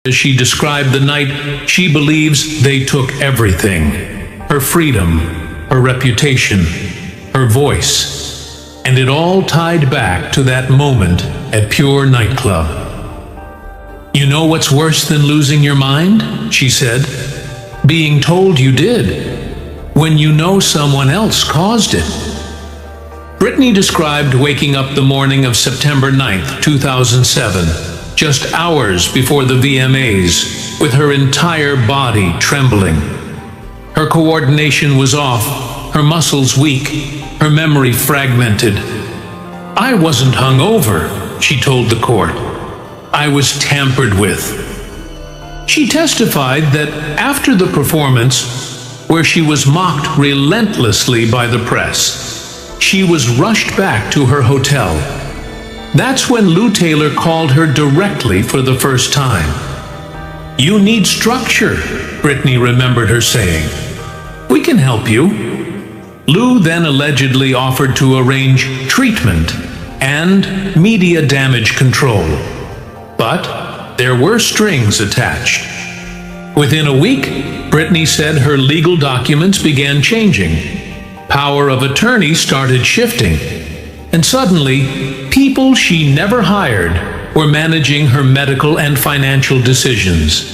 As she described the night, she believes they took everything: her freedom, her reputation, her voice, and it all tied back to that moment at Pure nightclub. "You know what's worse than losing your mind?" she said. "Being told you did, when you know someone else caused it." Britney described waking up the morning of September 9th, 2007, just hours before the VMAs, with her entire body trembling. Her coordination was off, her muscles weak, her memory fragmented. "I wasn't hungover," she told the court. "I was tampered with." She testified that after the performance, where she was mocked relentlessly by the press, she was rushed back to her hotel. That's when Lou Taylor called her directly for the first time. "You need structure," Britney remembered her saying. "We can help you." Lou then allegedly offered to arrange treatment and media damage control. But there were strings attached. Within a week, Britney said her legal documents began changing. Power of attorney started shifting. And suddenly, people she never hired were managing her medical and financial decisions.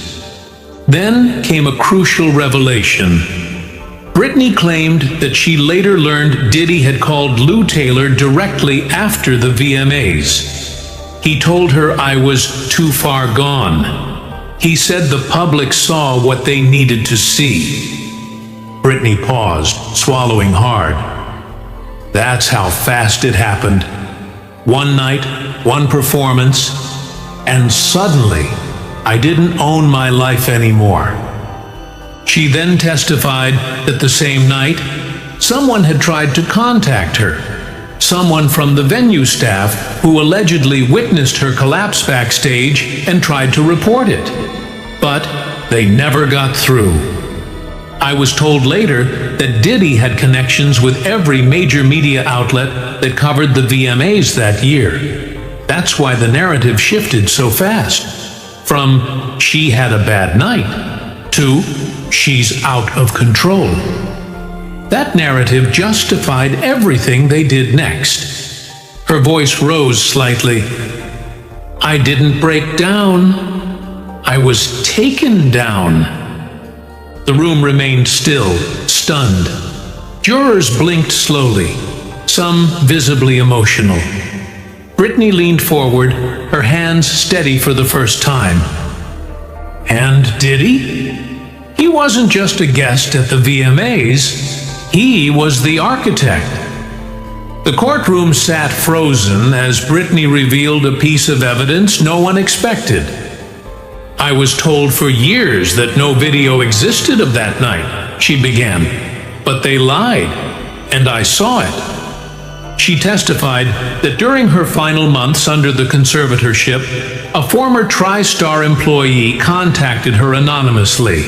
Then came a crucial revelation. Britney claimed that she later learned Diddy had called Lou Taylor directly after the VMAs. He told her, "I was too far gone." He said the public saw what they needed to see. Britney paused, swallowing hard. That's how fast it happened. One night, one performance, and suddenly, I didn't own my life anymore. She then testified that the same night, someone had tried to contact her. Someone from the venue staff who allegedly witnessed her collapse backstage and tried to report it. But they never got through. I was told later that Diddy had connections with every major media outlet that covered the VMAs that year. That's why the narrative shifted so fast. From "she had a bad night" to "she's out of control." That narrative justified everything they did next. Her voice rose slightly. "I didn't break down. I was taken down." The room remained still, stunned. Jurors blinked slowly, some visibly emotional. Britney leaned forward, her hands steady for the first time. And Diddy? He wasn't just a guest at the VMAs, he was the architect. The courtroom sat frozen as Britney revealed a piece of evidence no one expected. "I was told for years that no video existed of that night," she began. "But they lied, and I saw it." She testified that during her final months under the conservatorship, a former TriStar employee contacted her anonymously.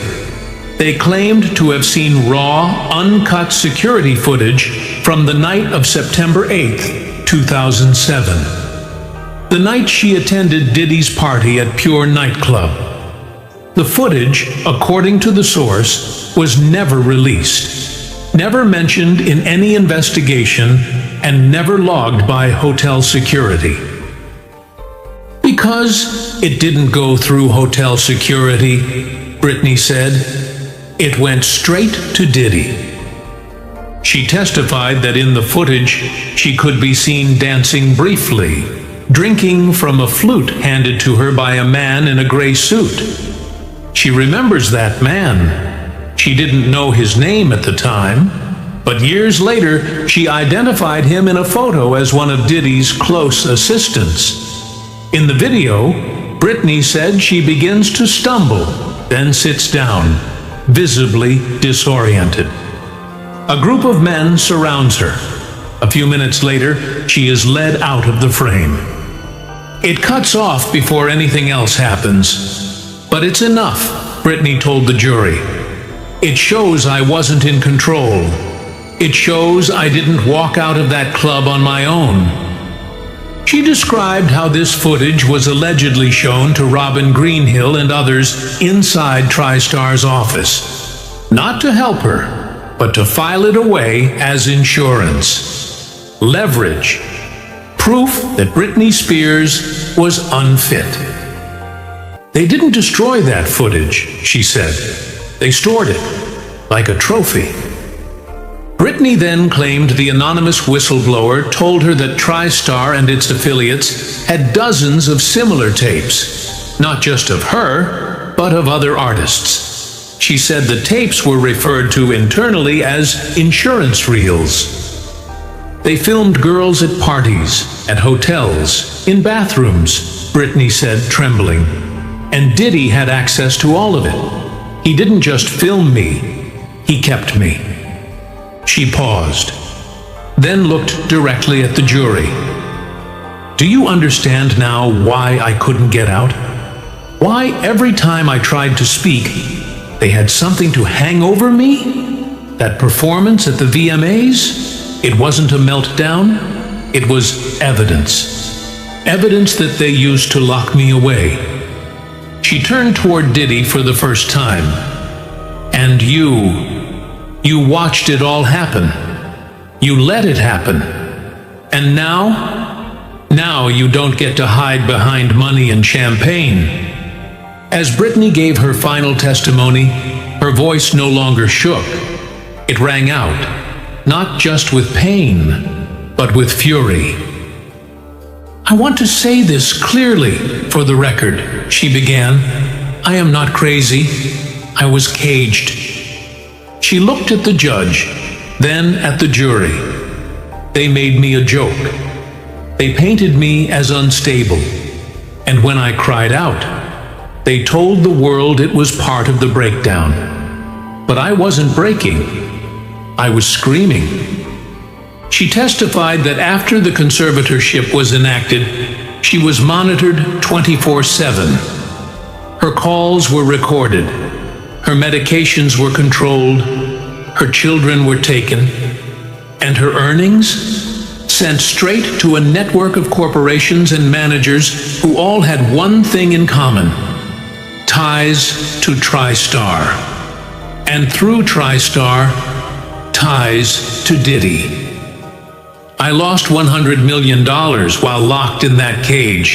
They claimed to have seen raw, uncut security footage from the night of September 8th, 2007. The night she attended Diddy's party at Pure nightclub. The footage, according to the source, was never released, never mentioned in any investigation, and never logged by hotel security. Because it didn't go through hotel security, Britney said, it went straight to Diddy. She testified that in the footage, she could be seen dancing briefly, drinking from a flute handed to her by a man in a gray suit. She remembers that man. She didn't know his name at the time, but years later, she identified him in a photo as one of Diddy's close assistants. In the video, Britney said she begins to stumble, then sits down, visibly disoriented. A group of men surrounds her. A few minutes later, she is led out of the frame. It cuts off before anything else happens. But it's enough, Britney told the jury. It shows I wasn't in control. It shows I didn't walk out of that club on my own. She described how this footage was allegedly shown to Robin Greenhill and others inside TriStar's office. Not to help her, but to file it away as insurance. Leverage. Proof that Britney Spears was unfit. They didn't destroy that footage, she said. They stored it, like a trophy. Britney then claimed the anonymous whistleblower told her that TriStar and its affiliates had dozens of similar tapes, not just of her, but of other artists. She said the tapes were referred to internally as insurance reels. They filmed girls at parties, at hotels, in bathrooms, Britney said, trembling. And Diddy had access to all of it. He didn't just film me, he kept me. She paused, then looked directly at the jury. Do you understand now why I couldn't get out? Why every time I tried to speak, they had something to hang over me? That performance at the VMAs? It wasn't a meltdown, it was evidence. Evidence that they used to lock me away. She turned toward Diddy for the first time. And you watched it all happen. You let it happen. And now you don't get to hide behind money and champagne. As Britney gave her final testimony, her voice no longer shook. It rang out, not just with pain, but with fury. I want to say this clearly for the record, she began. I am not crazy. I was caged. She looked at the judge, then at the jury. They made me a joke. They painted me as unstable. And when I cried out, they told the world it was part of the breakdown. But I wasn't breaking. I was screaming. She testified that after the conservatorship was enacted, she was monitored 24/7. Her calls were recorded. Her medications were controlled, her children were taken, and her earnings sent straight to a network of corporations and managers who all had one thing in common: ties to TriStar. And through TriStar, ties to Diddy. I lost $100 million while locked in that cage.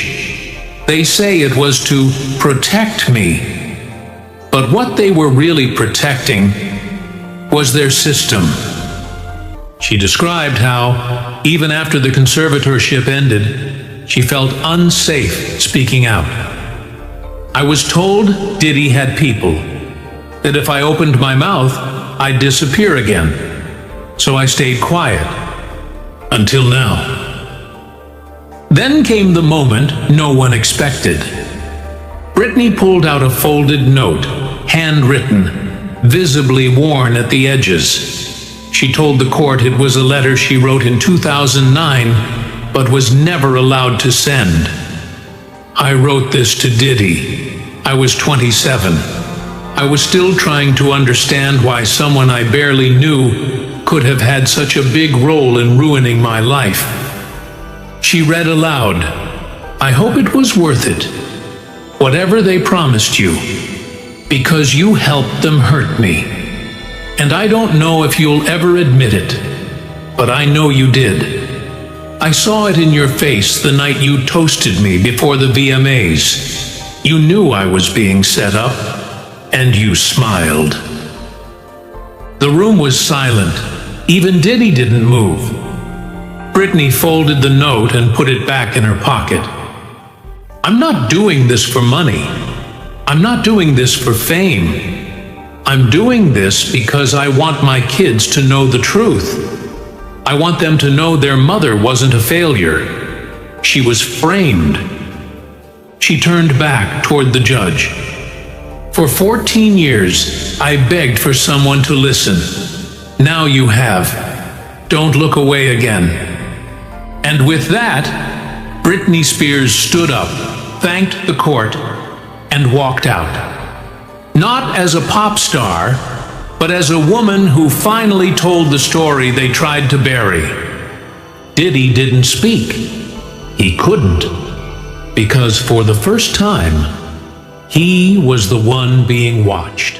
They say it was to protect me. But what they were really protecting was their system. She described how, even after the conservatorship ended, she felt unsafe speaking out. I was told Diddy had people, that if I opened my mouth, I'd disappear again. So I stayed quiet. Until now. Then came the moment no one expected. Britney pulled out a folded note, handwritten, visibly worn at the edges. She told the court it was a letter she wrote in 2009, but was never allowed to send. I wrote this to Diddy. I was 27. I was still trying to understand why someone I barely knew could have had such a big role in ruining my life. She read aloud, I hope it was worth it. Whatever they promised you, because you helped them hurt me. And I don't know if you'll ever admit it, but I know you did. I saw it in your face the night you toasted me before the VMAs. You knew I was being set up, and you smiled. The room was silent. Even Diddy didn't move. Britney folded the note and put it back in her pocket. I'm not doing this for money. I'm not doing this for fame. I'm doing this because I want my kids to know the truth. I want them to know their mother wasn't a failure. She was framed. She turned back toward the judge. For 14 years, I begged for someone to listen. Now you have. Don't look away again. And with that, Britney Spears stood up, thanked the court, and walked out. Not as a pop star, but as a woman who finally told the story they tried to bury. Diddy didn't speak. He couldn't. couldn't, because for the first time, he was the one being watched.